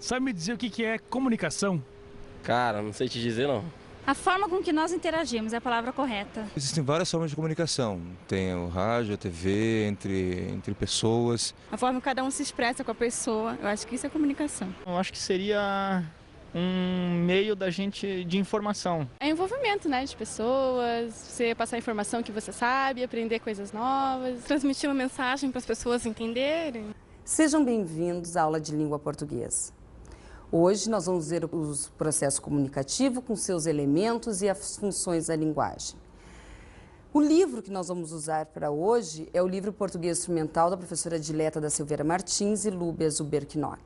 sabe me dizer o que é comunicação? Cara, não sei te dizer não. A forma com que nós interagimos é a palavra correta. Existem várias formas de comunicação. Tem o rádio, a TV, entre pessoas. A forma que cada um se expressa com a pessoa, eu acho que isso é comunicação. Eu acho que seria um meio da gente de informação. É envolvimento, né, de pessoas, você passar a informação que você sabe, aprender coisas novas, transmitir uma mensagem para as pessoas entenderem. Sejam bem-vindos à aula de língua portuguesa. Hoje nós vamos ver o processo comunicativo com seus elementos e as funções da linguagem. O livro que nós vamos usar para hoje é o livro Português Instrumental da professora Dileta da Silveira Martins e Lúbia Zuberknock.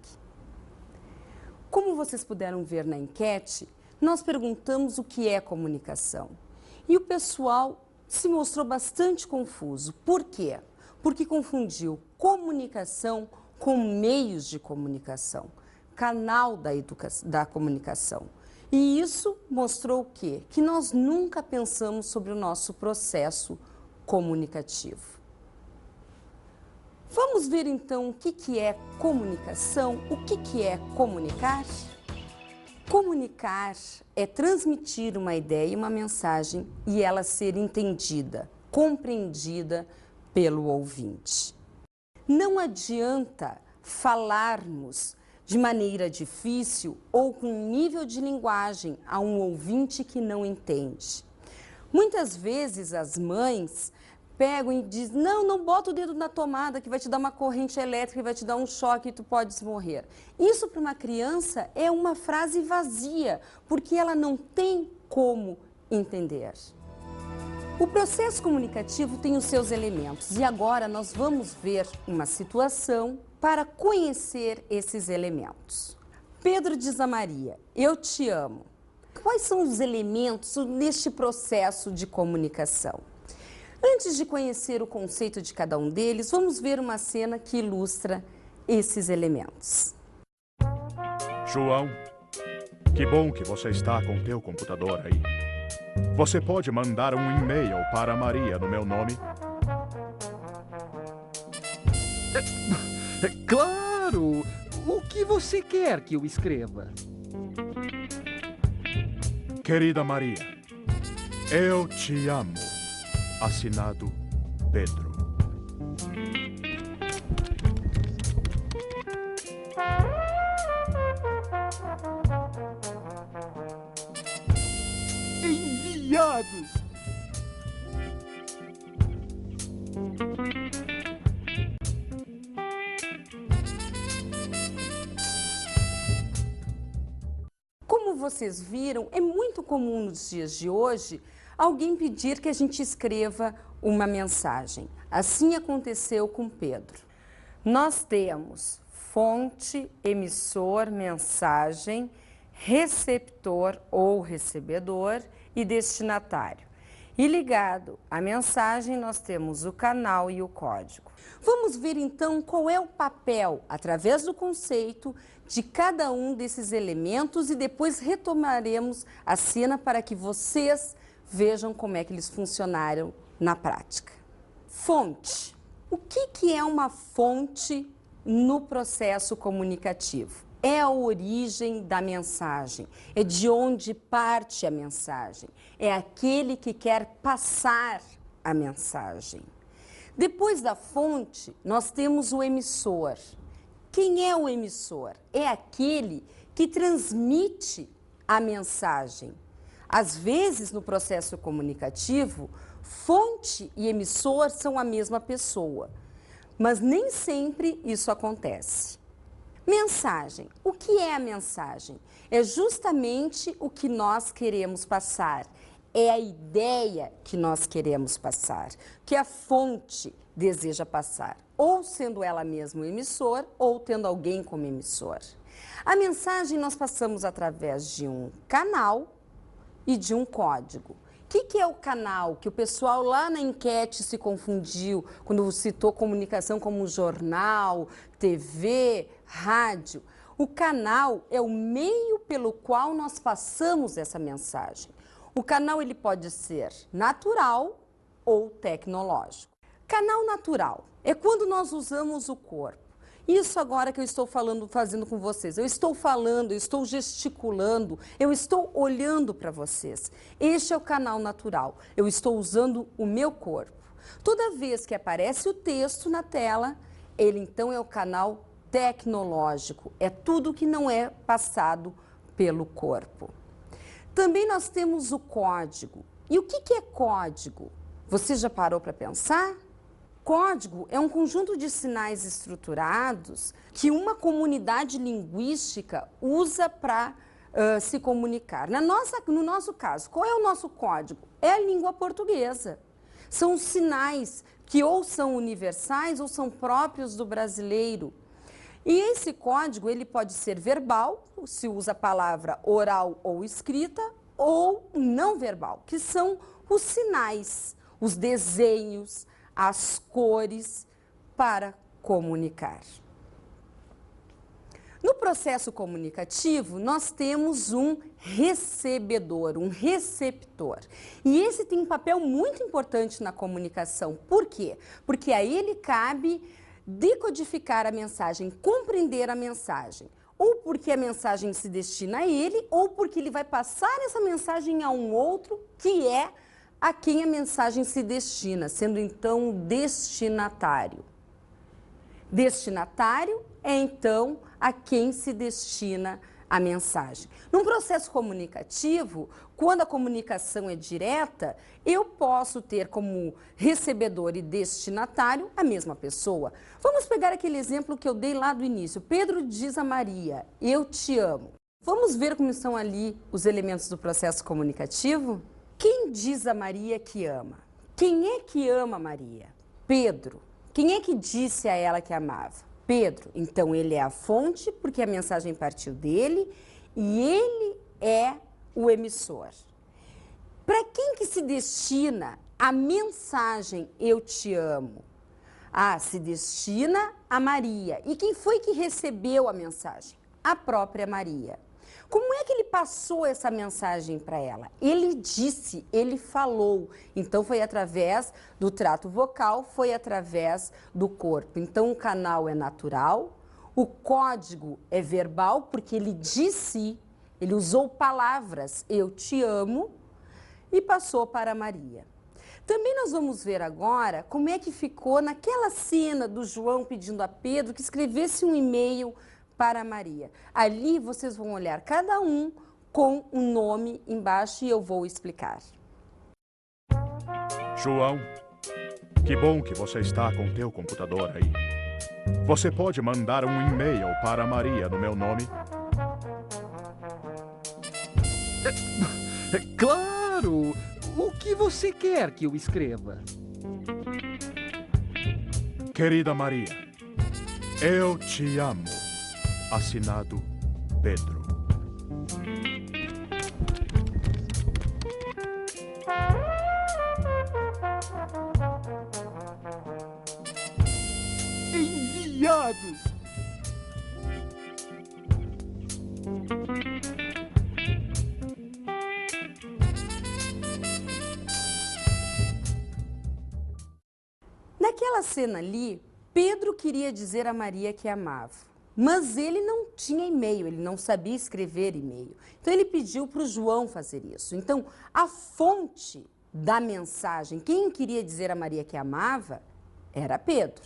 Como vocês puderam ver na enquete, nós perguntamos o que é comunicação. E o pessoal se mostrou bastante confuso. Por quê? Porque confundiu comunicação com meios de comunicação, canal da comunicação. E isso mostrou o quê? Que nós nunca pensamos sobre o nosso processo comunicativo. Vamos ver então o que é comunicação, o que é comunicar? Comunicar é transmitir uma ideia e uma mensagem e ela ser entendida, compreendida pelo ouvinte. Não adianta falarmos de maneira difícil ou com um nível de linguagem a um ouvinte que não entende. Muitas vezes as mães pegam e dizem, não bota o dedo na tomada que vai te dar uma corrente elétrica e vai te dar um choque e tu podes morrer. Isso para uma criança é uma frase vazia, porque ela não tem como entender. O processo comunicativo tem os seus elementos e agora nós vamos ver uma situação para conhecer esses elementos. Pedro diz a Maria, eu te amo. Quais são os elementos neste processo de comunicação? Antes de conhecer o conceito de cada um deles, vamos ver uma cena que ilustra esses elementos. João, que bom que você está com o teu computador aí. Você pode mandar um e-mail para Maria no meu nome? Claro! O que você quer que eu escreva? Querida Maria, eu te amo. Assinado Pedro. Enviado! Como vocês viram, é muito comum nos dias de hoje alguém pedir que a gente escreva uma mensagem. Assim aconteceu com Pedro. Nós temos fonte, emissor, mensagem, receptor ou recebedor e destinatário. E ligado à mensagem, nós temos o canal e o código. Vamos ver então qual é o papel, através do conceito, de cada um desses elementos e depois retomaremos a cena para que vocês vejam como é que eles funcionaram na prática. Fonte. O que é uma fonte no processo comunicativo? É a origem da mensagem, é de onde parte a mensagem, é aquele que quer passar a mensagem. Depois da fonte, nós temos o emissor. Quem é o emissor? É aquele que transmite a mensagem. Às vezes, no processo comunicativo, fonte e emissor são a mesma pessoa, mas nem sempre isso acontece. Mensagem. O que é a mensagem? É justamente o que nós queremos passar. É a ideia que nós queremos passar, que a fonte deseja passar, ou sendo ela mesma o emissor, ou tendo alguém como emissor. A mensagem nós passamos através de um canal e de um código. O que é o canal? Que o pessoal lá na enquete se confundiu quando citou comunicação como jornal, TV, rádio. O canal é o meio pelo qual nós passamos essa mensagem. O canal ele pode ser natural ou tecnológico. Canal natural é quando nós usamos o corpo. Isso agora que eu estou fazendo com vocês. Eu estou falando, eu estou gesticulando, eu estou olhando para vocês. Este é o canal natural. Eu estou usando o meu corpo. Toda vez que aparece o texto na tela, ele então é o canal tecnológico. É tudo que não é passado pelo corpo. Também nós temos o código. E o que é código? Você já parou para pensar? Código é um conjunto de sinais estruturados que uma comunidade linguística usa para se comunicar. No nosso caso, qual é o nosso código? É a língua portuguesa. São os sinais que ou são universais ou são próprios do brasileiro. E esse código ele pode ser verbal, se usa a palavra oral ou escrita, ou não verbal, que são os sinais, os desenhos, as cores para comunicar. No processo comunicativo, nós temos um recebedor, um receptor. E esse tem um papel muito importante na comunicação. Por quê? Porque a ele cabe decodificar a mensagem, compreender a mensagem. Ou porque a mensagem se destina a ele, ou porque ele vai passar essa mensagem a um outro que é a quem a mensagem se destina, sendo então o destinatário. Destinatário é então a quem se destina a mensagem. Num processo comunicativo, quando a comunicação é direta, eu posso ter como recebedor e destinatário a mesma pessoa. Vamos pegar aquele exemplo que eu dei lá do início. Pedro diz a Maria, eu te amo. Vamos ver como estão ali os elementos do processo comunicativo? Quem diz a Maria que ama? Quem é que ama Maria? Pedro. Quem é que disse a ela que amava? Pedro. Então, ele é a fonte, porque a mensagem partiu dele, e ele é o emissor. Para quem que se destina a mensagem eu te amo? Ah, se destina a Maria. E quem foi que recebeu a mensagem? A própria Maria. Como é que ele passou essa mensagem para ela? Ele disse, ele falou. Então, foi através do trato vocal, foi através do corpo. Então, o canal é natural, o código é verbal, porque ele disse, ele usou palavras, eu te amo, e passou para Maria. Também nós vamos ver agora como é que ficou naquela cena do João pedindo a Pedro que escrevesse um e-mail para Maria. Ali vocês vão olhar cada um com um nome embaixo e eu vou explicar. João, que bom que você está com teu computador aí. Você pode mandar um e-mail para Maria no meu nome? Claro! O que você quer que eu escreva? Querida Maria, eu te amo. Assinado Pedro. Enviado! Naquela cena ali, Pedro queria dizer a Maria que amava. Mas ele não tinha e-mail, ele não sabia escrever e-mail. Então, ele pediu para o João fazer isso. Então, a fonte da mensagem, quem queria dizer a Maria que amava, era Pedro.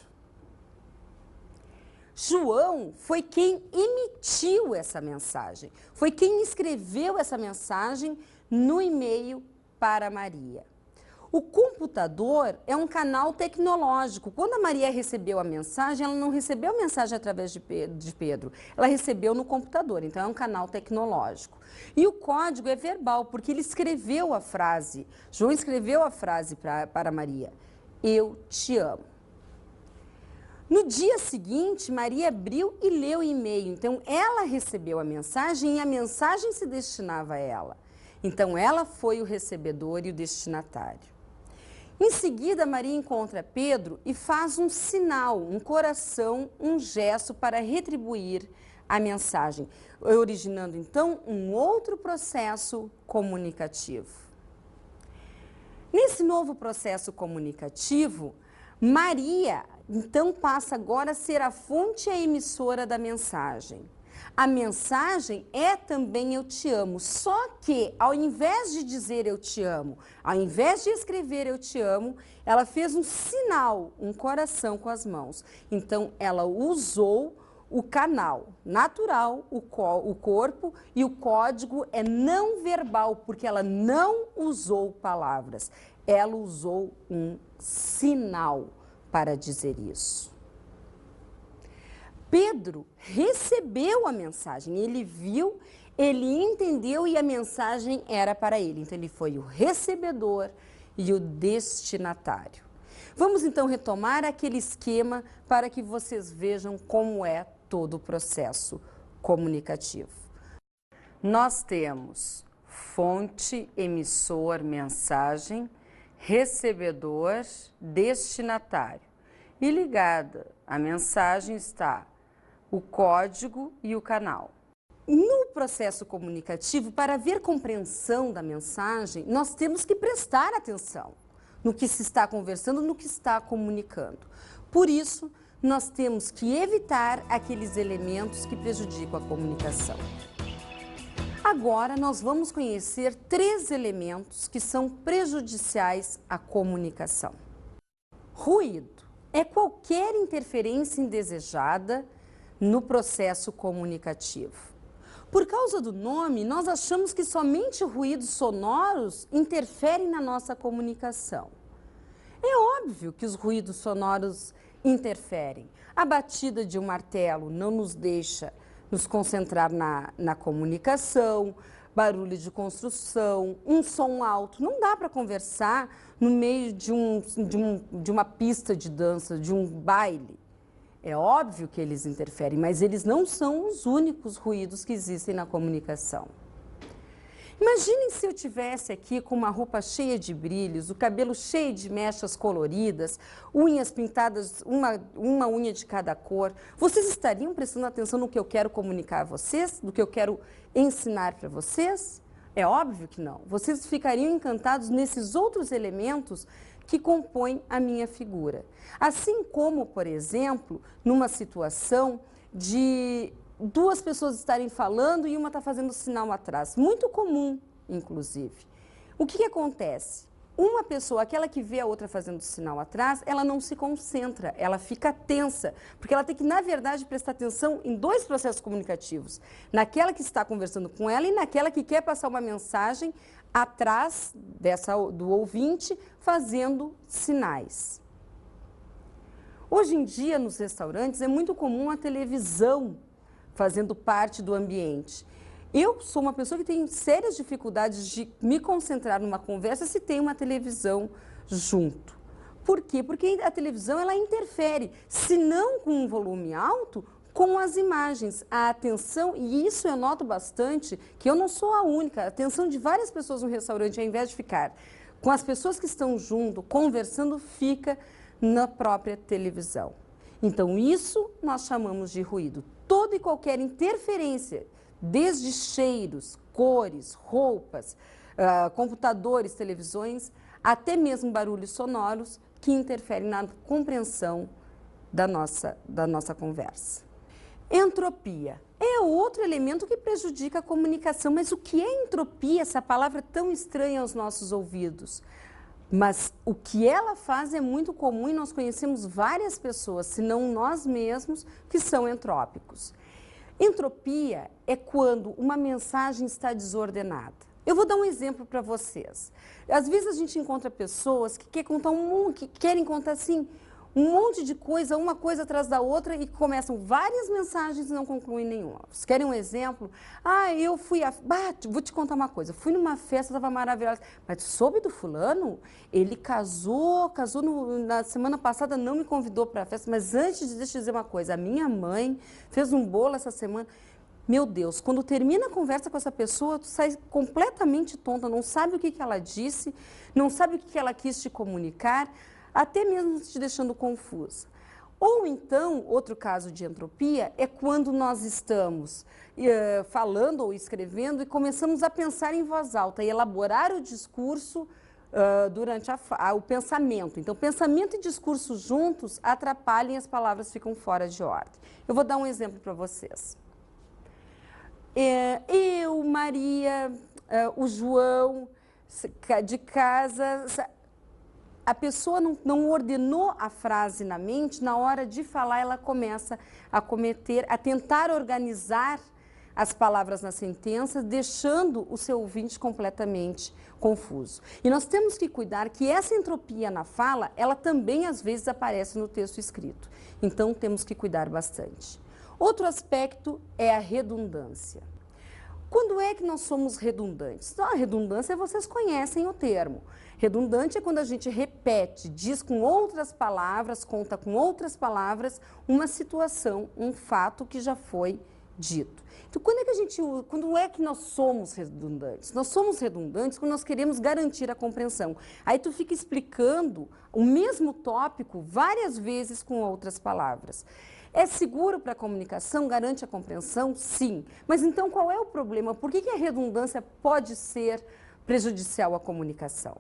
João foi quem emitiu essa mensagem, foi quem escreveu essa mensagem no e-mail para Maria. O computador é um canal tecnológico. Quando a Maria recebeu a mensagem, ela não recebeu a mensagem através de Pedro, ela recebeu no computador, então é um canal tecnológico. E o código é verbal, porque ele escreveu a frase, João escreveu a frase para Maria, eu te amo. No dia seguinte, Maria abriu e leu o e-mail, então ela recebeu a mensagem e a mensagem se destinava a ela. Então ela foi o recebedor e o destinatário. Em seguida, Maria encontra Pedro e faz um sinal, um coração, um gesto para retribuir a mensagem, originando então um outro processo comunicativo. Nesse novo processo comunicativo, Maria então passa agora a ser a fonte e a emissora da mensagem. A mensagem é também eu te amo, só que ao invés de dizer eu te amo, ao invés de escrever eu te amo, ela fez um sinal, um coração com as mãos. Então ela usou o canal natural, o corpo, e o código é não verbal, porque ela não usou palavras, ela usou um sinal para dizer isso. Pedro recebeu a mensagem, ele viu, ele entendeu e a mensagem era para ele. Então ele foi o recebedor e o destinatário. Vamos então retomar aquele esquema para que vocês vejam como é todo o processo comunicativo. Nós temos fonte, emissor, mensagem, recebedor, destinatário. E ligada à mensagem está o código e o canal. No processo comunicativo, para haver compreensão da mensagem, nós temos que prestar atenção no que se está conversando, no que está comunicando. Por isso, nós temos que evitar aqueles elementos que prejudicam a comunicação. Agora, nós vamos conhecer 3 elementos que são prejudiciais à comunicação. Ruído é qualquer interferência indesejada no processo comunicativo. Por causa do nome, nós achamos que somente ruídos sonoros interferem na nossa comunicação. É óbvio que os ruídos sonoros interferem. A batida de um martelo não nos deixa nos concentrar na comunicação, barulho de construção, um som alto. Não dá para conversar no meio de uma pista de dança, de um baile. É óbvio que eles interferem, mas eles não são os únicos ruídos que existem na comunicação. Imaginem se eu tivesse aqui com uma roupa cheia de brilhos, o cabelo cheio de mechas coloridas, unhas pintadas, uma unha de cada cor. Vocês estariam prestando atenção no que eu quero comunicar a vocês? No que eu quero ensinar para vocês? É óbvio que não. Vocês ficariam encantados nesses outros elementos que compõem a minha figura. Assim como, por exemplo, numa situação de 2 pessoas estarem falando e uma está fazendo sinal atrás. Muito comum, inclusive. O que acontece? Uma pessoa, aquela que vê a outra fazendo sinal atrás, ela não se concentra, ela fica tensa, porque ela tem que, na verdade, prestar atenção em 2 processos comunicativos. Naquela que está conversando com ela e naquela que quer passar uma mensagem atrás do ouvinte, fazendo sinais. Hoje em dia, nos restaurantes, é muito comum a televisão fazendo parte do ambiente. Eu sou uma pessoa que tem sérias dificuldades de me concentrar numa conversa se tem uma televisão junto. Por quê? Porque a televisão ela interfere, se não com um volume alto, com as imagens, a atenção, e isso eu noto bastante, que eu não sou a única, a atenção de várias pessoas no restaurante, ao invés de ficar com as pessoas que estão junto, conversando, fica na própria televisão. Então isso nós chamamos de ruído. Toda e qualquer interferência, desde cheiros, cores, roupas, computadores, televisões, até mesmo barulhos sonoros que interferem na compreensão da nossa conversa. Entropia é outro elemento que prejudica a comunicação. Mas o que é entropia, essa palavra tão estranha aos nossos ouvidos? Mas o que ela faz é muito comum e nós conhecemos várias pessoas, se não nós mesmos, que são entrópicos. Entropia é quando uma mensagem está desordenada. Eu vou dar um exemplo para vocês. Às vezes a gente encontra pessoas que querem contar assim, um monte de coisa, uma coisa atrás da outra e começam várias mensagens e não concluem nenhuma. Vocês querem um exemplo? Eu fui vou te contar uma coisa. Fui numa festa, estava maravilhosa. Mas soube do fulano? Ele casou na semana passada, não me convidou para a festa. Mas antes, deixa eu dizer uma coisa. A minha mãe fez um bolo essa semana. Meu Deus, quando termina a conversa com essa pessoa, tu sai completamente tonta, não sabe o que ela disse, não sabe o que ela quis te comunicar, até mesmo te deixando confusa. Ou então, outro caso de entropia é quando nós estamos falando ou escrevendo e começamos a pensar em voz alta e elaborar o discurso durante o pensamento. Então, pensamento e discurso juntos atrapalham e as palavras ficam fora de ordem. Eu vou dar um exemplo para vocês. Eu, Maria, o João, de casa... A pessoa não ordenou a frase na mente, na hora de falar ela começa a tentar organizar as palavras na sentença, deixando o seu ouvinte completamente confuso. E nós temos que cuidar que essa entropia na fala, ela também às vezes aparece no texto escrito. Então temos que cuidar bastante. Outro aspecto é a redundância. Quando é que nós somos redundantes? Então, a redundância, vocês conhecem o termo. Redundante é quando a gente repete, diz com outras palavras, conta com outras palavras, uma situação, um fato que já foi dito. Então, quando é que nós somos redundantes? Nós somos redundantes quando nós queremos garantir a compreensão. Aí tu fica explicando o mesmo tópico várias vezes com outras palavras. É seguro para a comunicação? Garante a compreensão? Sim. Mas então qual é o problema? Por que a redundância pode ser prejudicial à comunicação?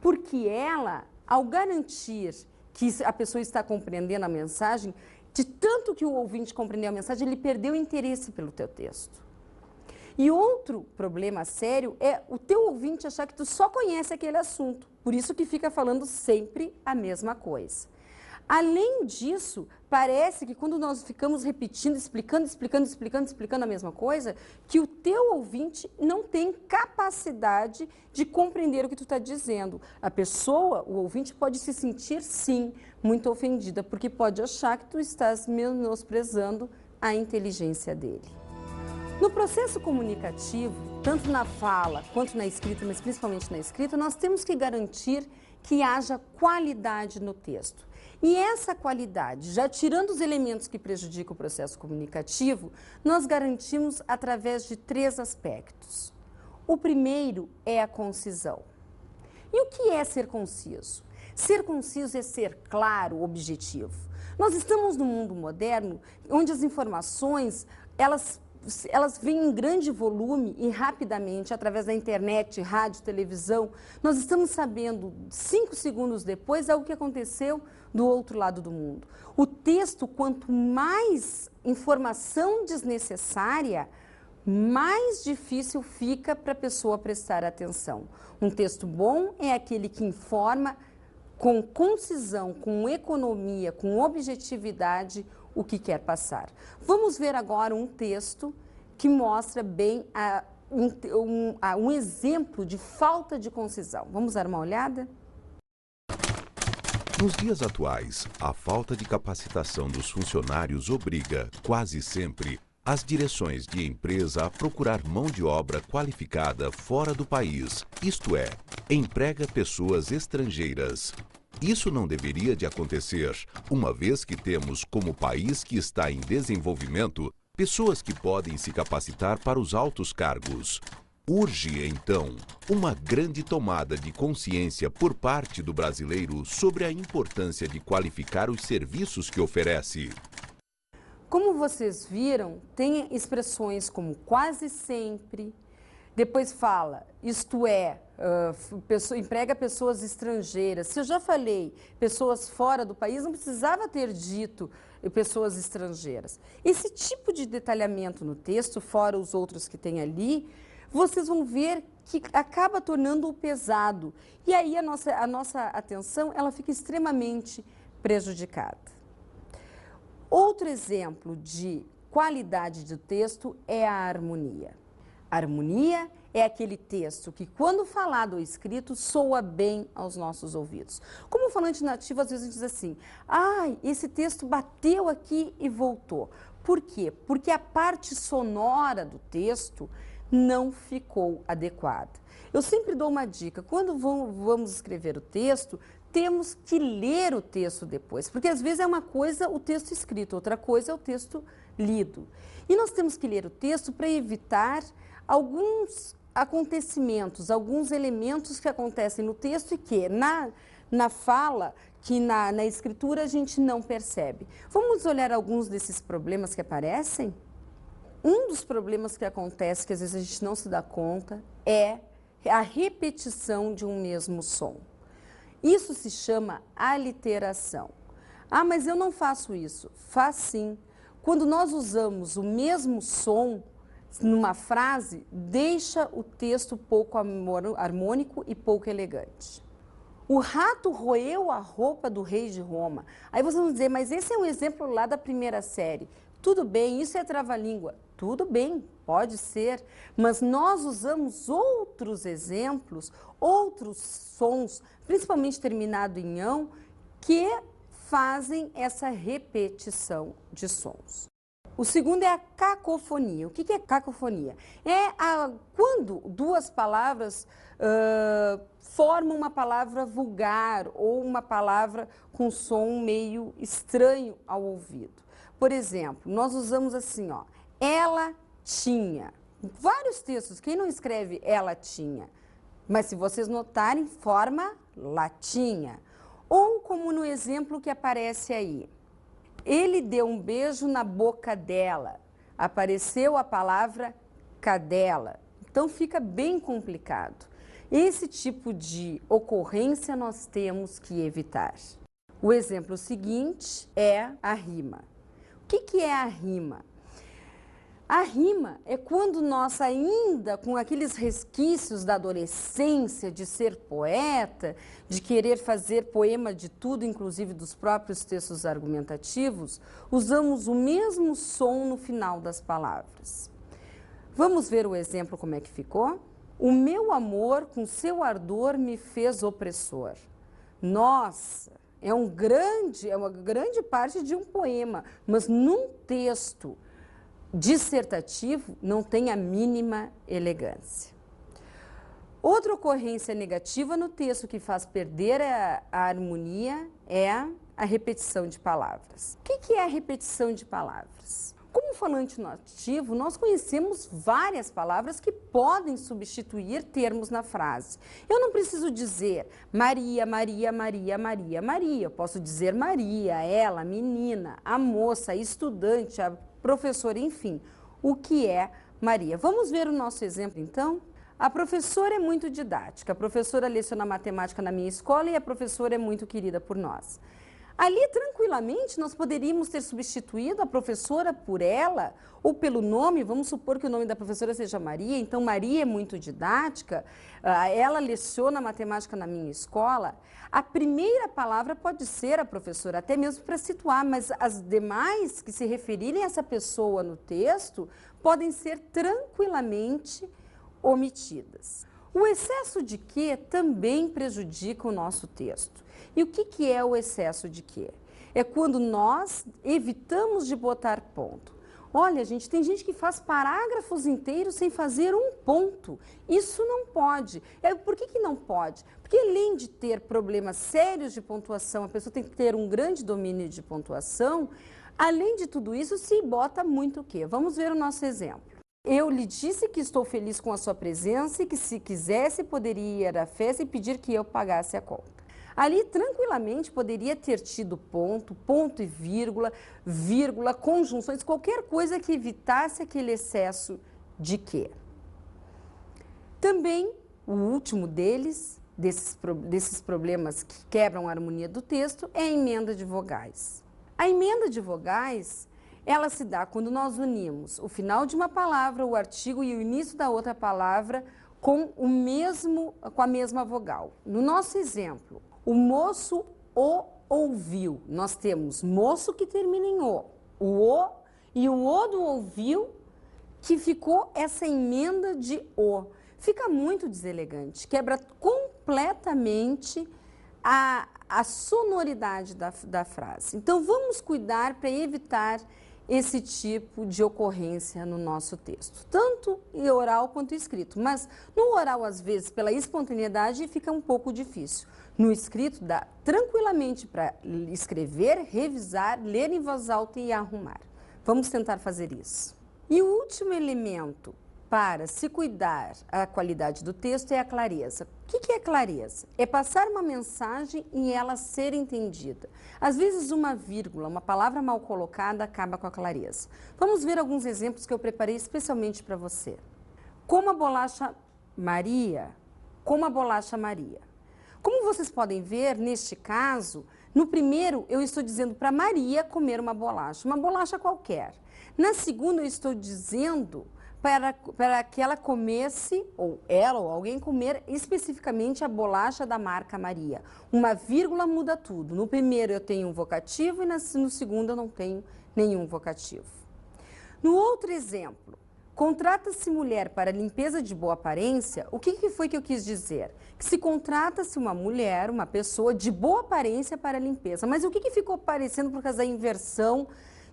Porque ela, ao garantir que a pessoa está compreendendo a mensagem, de tanto que o ouvinte compreendeu a mensagem, ele perdeu o interesse pelo teu texto. E outro problema sério é o teu ouvinte achar que tu só conhece aquele assunto, por isso que fica falando sempre a mesma coisa. Além disso, parece que quando nós ficamos repetindo, explicando a mesma coisa, que o teu ouvinte não tem capacidade de compreender o que tu está dizendo. A pessoa, o ouvinte, pode se sentir, sim, muito ofendida, porque pode achar que tu estás menosprezando a inteligência dele. No processo comunicativo, tanto na fala quanto na escrita, mas principalmente na escrita, nós temos que garantir que haja qualidade no texto. E essa qualidade, já tirando os elementos que prejudicam o processo comunicativo, nós garantimos através de 3 aspectos. O primeiro é a concisão. E o que é ser conciso? Ser conciso é ser claro, objetivo. Nós estamos num mundo moderno onde as informações, elas vêm em grande volume e rapidamente, através da internet, rádio, televisão. Nós estamos sabendo, 5 segundos depois, algo que aconteceu do outro lado do mundo. O texto, quanto mais informação desnecessária, mais difícil fica para a pessoa prestar atenção. Um texto bom é aquele que informa com concisão, com economia, com objetividade, o que quer passar. Vamos ver agora um texto que mostra bem um exemplo de falta de concisão. Vamos dar uma olhada? Nos dias atuais, a falta de capacitação dos funcionários obriga, quase sempre, as direções de empresa a procurar mão de obra qualificada fora do país, isto é, emprega pessoas estrangeiras. Isso não deveria de acontecer, uma vez que temos como país que está em desenvolvimento, pessoas que podem se capacitar para os altos cargos. Urge, então, uma grande tomada de consciência por parte do brasileiro sobre a importância de qualificar os serviços que oferece. Como vocês viram, tem expressões como quase sempre, depois fala, isto é, emprega pessoas estrangeiras. Se eu já falei pessoas fora do país, não precisava ter dito pessoas estrangeiras. Esse tipo de detalhamento no texto, fora os outros que tem ali, vocês vão ver que acaba tornando-o pesado. E aí a nossa atenção ela fica extremamente prejudicada. Outro exemplo de qualidade do texto é a harmonia. A harmonia é aquele texto que, quando falado ou escrito, soa bem aos nossos ouvidos. Como falante nativo, às vezes a gente diz assim, esse texto bateu aqui e voltou. Por quê? Porque a parte sonora do texto não ficou adequada. Eu sempre dou uma dica, quando vamos escrever o texto, temos que ler o texto depois, porque às vezes é uma coisa o texto escrito, outra coisa é o texto lido. E nós temos que ler o texto para evitar alguns acontecimentos, alguns elementos que acontecem no texto e que na fala, que na escritura a gente não percebe. Vamos olhar alguns desses problemas que aparecem? Um dos problemas que acontece, que às vezes a gente não se dá conta, é a repetição de um mesmo som. Isso se chama aliteração. Ah, mas eu não faço isso. Faz sim. Quando nós usamos o mesmo som numa frase, deixa o texto pouco harmônico e pouco elegante. O rato roeu a roupa do rei de Roma. Aí vocês vão dizer, mas esse é um exemplo lá da primeira série. Tudo bem, isso é trava-língua. Tudo bem, pode ser, mas nós usamos outros exemplos, outros sons, principalmente terminado em ão, que fazem essa repetição de sons. O segundo é a cacofonia. O que é cacofonia? Quando duas palavras formam uma palavra vulgar ou uma palavra com som meio estranho ao ouvido. Por exemplo, nós usamos assim, ó, ela tinha. Vários textos, quem não escreve ela tinha? Mas se vocês notarem, forma latinha. Ou como no exemplo que aparece aí. Ele deu um beijo na boca dela. Apareceu a palavra cadela. Então fica bem complicado. Esse tipo de ocorrência nós temos que evitar. O exemplo seguinte é a rima. O que é a rima? A rima é quando nós ainda, com aqueles resquícios da adolescência, de ser poeta, de querer fazer poema de tudo, inclusive dos próprios textos argumentativos, usamos o mesmo som no final das palavras. Vamos ver o exemplo como é que ficou? O meu amor com seu ardor me fez opressor. Nossa, é uma grande parte de um poema, mas num texto dissertativo não tem a mínima elegância. Outra ocorrência negativa no texto que faz perder a harmonia é a repetição de palavras. O que é a repetição de palavras? Como falante nativo, nós conhecemos várias palavras que podem substituir termos na frase. Eu não preciso dizer Maria, Maria, Maria, Maria, Maria. Eu posso dizer Maria, ela, menina, a moça, a estudante, a professora, enfim. O que é Maria? Vamos ver o nosso exemplo, então? A professora é muito didática. A professora leciona matemática na minha escola e a professora é muito querida por nós. Ali, tranquilamente, nós poderíamos ter substituído a professora por ela ou pelo nome. Vamos supor que o nome da professora seja Maria, então Maria é muito didática, ela leciona matemática na minha escola. A primeira palavra pode ser a professora, até mesmo para situar, mas as demais que se referirem a essa pessoa no texto podem ser tranquilamente omitidas. O excesso de que também prejudica o nosso texto. E o que é o excesso de que? É quando nós evitamos de botar ponto. Olha, gente, tem gente que faz parágrafos inteiros sem fazer um ponto. Isso não pode. Por que não pode? Porque além de ter problemas sérios de pontuação, a pessoa tem que ter um grande domínio de pontuação, além de tudo isso, se bota muito o quê? Vamos ver o nosso exemplo. Eu lhe disse que estou feliz com a sua presença e que se quisesse poderia ir à festa e pedir que eu pagasse a conta. Ali, tranquilamente, poderia ter tido ponto, ponto e vírgula, conjunções, qualquer coisa que evitasse aquele excesso de que. Também, o último desses problemas que quebram a harmonia do texto, é a emenda de vogais. A emenda de vogais, ela se dá quando nós unimos o final de uma palavra, o artigo e o início da outra palavra com a mesma vogal. No nosso exemplo, o moço o ouviu. Nós temos moço que termina em o e o o do ouviu que ficou essa emenda de o. Fica muito deselegante, quebra completamente a sonoridade da frase. Então vamos cuidar para evitar esse tipo de ocorrência no nosso texto, tanto em oral quanto escrito, mas no oral, às vezes, pela espontaneidade, fica um pouco difícil. No escrito, dá tranquilamente para escrever, revisar, ler em voz alta e arrumar. Vamos tentar fazer isso. E o último elemento para se cuidar a qualidade do texto é a clareza. O que é clareza? É passar uma mensagem e ela ser entendida. Às vezes uma vírgula, uma palavra mal colocada acaba com a clareza. Vamos ver alguns exemplos que eu preparei especialmente para você. Como a bolacha Maria como a bolacha Maria. Como vocês podem ver, neste caso, no primeiro eu estou dizendo para Maria comer uma bolacha qualquer. Na segunda eu estou dizendo para que ela comesse, ou ela ou alguém comer especificamente a bolacha da marca Maria. Uma vírgula muda tudo. No primeiro eu tenho um vocativo e no segundo eu não tenho nenhum vocativo. No outro exemplo, contrata-se mulher para limpeza de boa aparência, o que foi que eu quis dizer? Que se contrata-se uma mulher, uma pessoa de boa aparência para limpeza. Mas o que ficou parecendo por causa da inversão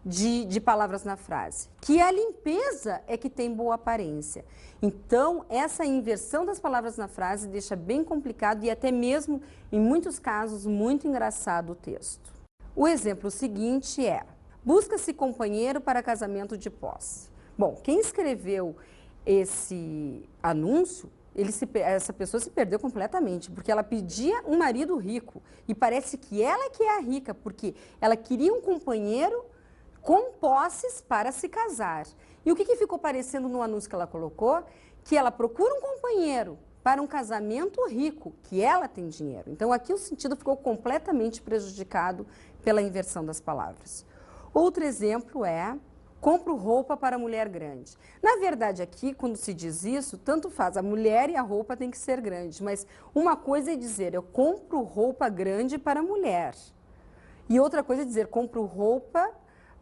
de palavras na frase? Que a limpeza é que tem boa aparência. Então, essa inversão das palavras na frase deixa bem complicado e até mesmo, em muitos casos, muito engraçado o texto. O exemplo seguinte é: busca-se companheiro para casamento de posse. Bom, quem escreveu esse anúncio, essa pessoa se perdeu completamente, porque ela pedia um marido rico e parece que ela que é a rica, porque ela queria um companheiro com posses para se casar. E o que ficou parecendo no anúncio que ela colocou? Que ela procura um companheiro para um casamento rico, que ela tem dinheiro. Então aqui o sentido ficou completamente prejudicado pela inversão das palavras. Outro exemplo é: compro roupa para mulher grande. Na verdade, aqui, quando se diz isso, tanto faz, a mulher e a roupa tem que ser grande, mas uma coisa é dizer, eu compro roupa grande para mulher. E outra coisa é dizer, compro roupa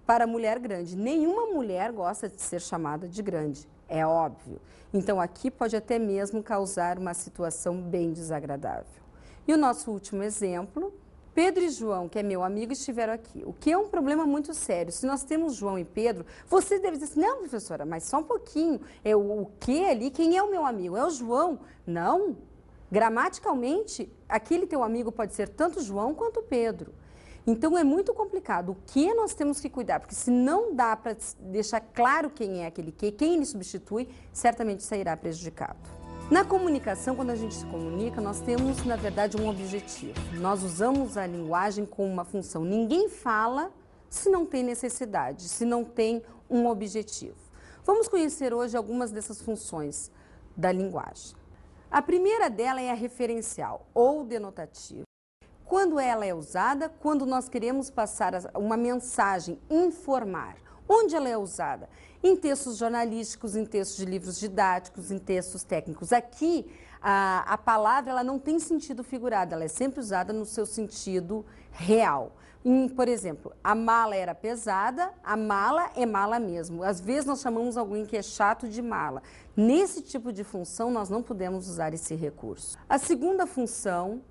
para mulher grande. Nenhuma mulher gosta de ser chamada de grande, é óbvio. Então, aqui pode até mesmo causar uma situação bem desagradável. E o nosso último exemplo: Pedro e João, que é meu amigo, estiveram aqui. O que é um problema muito sério. Se nós temos João e Pedro, você deve dizer assim, não, professora, mas só um pouquinho. É o que ali? Quem é o meu amigo? É o João? Não. Gramaticalmente, aquele teu amigo pode ser tanto João quanto Pedro. Então, é muito complicado. O que nós temos que cuidar? Porque se não dá para deixar claro quem é aquele que, quem ele substitui, certamente sairá prejudicado. Na comunicação, quando a gente se comunica, nós temos, na verdade, um objetivo. Nós usamos a linguagem como uma função. Ninguém fala se não tem necessidade, se não tem um objetivo. Vamos conhecer hoje algumas dessas funções da linguagem. A primeira dela é a referencial ou denotativa. Quando ela é usada? Quando nós queremos passar uma mensagem, informar. Onde ela é usada? Em textos jornalísticos, em textos de livros didáticos, em textos técnicos. Aqui, a palavra ela não tem sentido figurado, ela é sempre usada no seu sentido real. Por exemplo, a mala era pesada, a mala é mala mesmo. Às vezes nós chamamos alguém que é chato de mala. Nesse tipo de função, nós não podemos usar esse recurso. A segunda função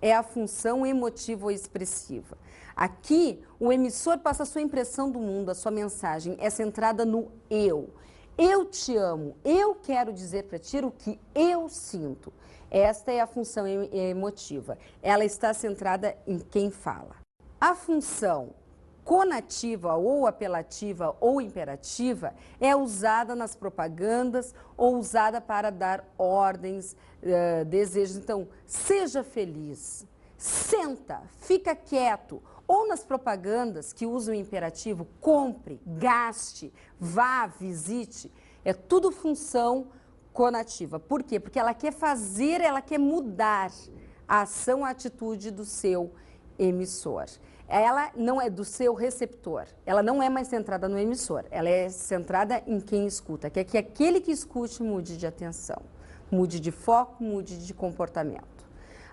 é a função emotiva ou expressiva. Aqui, o emissor passa a sua impressão do mundo, a sua mensagem é centrada no eu. Eu te amo, eu quero dizer para ti o que eu sinto. Esta é a função emotiva. Ela está centrada em quem fala. A função conativa ou apelativa ou imperativa é usada nas propagandas ou usada para dar ordens, desejos. Então, seja feliz, senta, fica quieto. Ou nas propagandas que usam o imperativo, compre, gaste, vá, visite. É tudo função conativa. Por quê? Porque ela quer fazer, ela quer mudar a ação, a atitude do seu emissor. Ela não é do seu receptor, ela não é mais centrada no emissor, ela é centrada em quem escuta, quer que aquele que escute mude de atenção, mude de foco, mude de comportamento.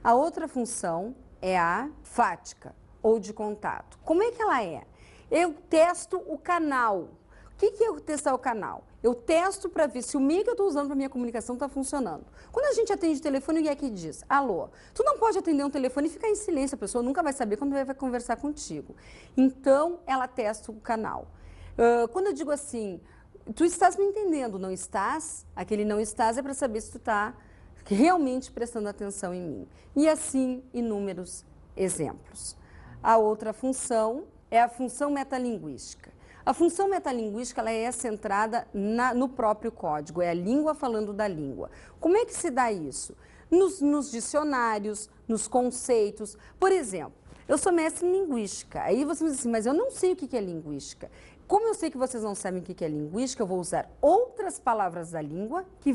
A outra função é a fática ou de contato. Como é que ela é? Eu testo o canal. O que é eu testar o canal? Eu testo para ver se o meio que eu estou usando para minha comunicação está funcionando. Quando a gente atende o telefone, o que é que diz? Alô, tu não pode atender um telefone e ficar em silêncio, a pessoa nunca vai saber quando vai conversar contigo. Então, ela testa o canal. Quando eu digo assim, tu estás me entendendo, não estás? Aquele não estás é para saber se tu está realmente prestando atenção em mim. E assim, inúmeros exemplos. A outra função é a função metalinguística. A função metalinguística ela é centrada no próprio código, é a língua falando da língua. Como é que se dá isso? Nos dicionários, nos conceitos. Por exemplo, Eu sou mestre em linguística. Aí você me diz assim, mas eu não sei o que é linguística. Como eu sei que vocês não sabem o que é linguística, eu vou usar outras palavras da língua que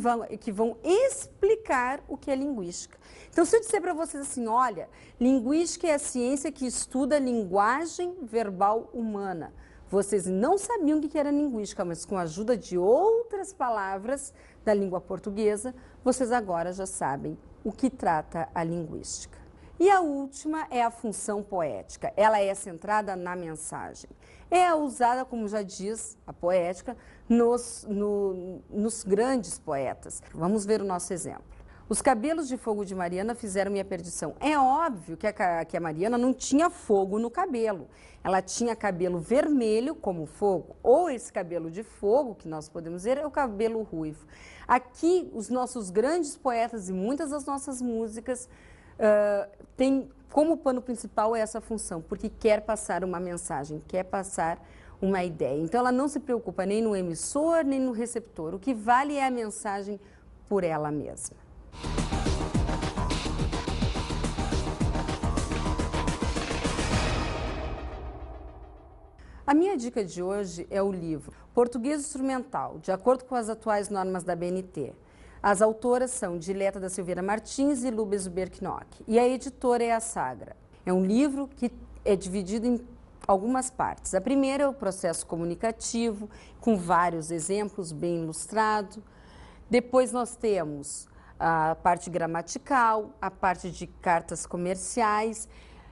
vão explicar o que é linguística. Então, se eu disser para vocês assim, olha, linguística é a ciência que estuda a linguagem verbal humana. Vocês não sabiam o que era linguística, mas com a ajuda de outras palavras da língua portuguesa, vocês agora já sabem o que trata a linguística. E a última é a função poética. Ela é centrada na mensagem. É usada, como já diz a poética, nos grandes poetas. Vamos ver o nosso exemplo. Os cabelos de fogo de Mariana fizeram minha perdição. É óbvio que a Mariana não tinha fogo no cabelo. Ela tinha cabelo vermelho como fogo, ou esse cabelo de fogo, que nós podemos ver, é o cabelo ruivo. Aqui, os nossos grandes poetas e muitas das nossas músicas tem como pano principal essa função, porque quer passar uma mensagem, quer passar uma ideia. Então, ela não se preocupa nem no emissor, nem no receptor. O que vale é a mensagem por ela mesma. A minha dica de hoje é o livro Português Instrumental, de acordo com as atuais normas da BNT. As autoras são Dileta da Silveira Martins e Lubes Berknock. E a editora é a Sagra. É um livro que é dividido em algumas partes. A primeira é o processo comunicativo, com vários exemplos, bem ilustrado. Depois nós temos a parte gramatical, a parte de cartas comerciais.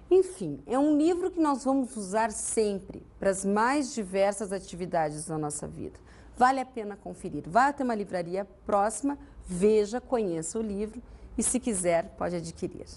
Enfim, é um livro que nós vamos usar sempre para as mais diversas atividades da nossa vida. Vale a pena conferir. Vá até uma livraria próxima, veja, conheça o livro e, se quiser, pode adquirir.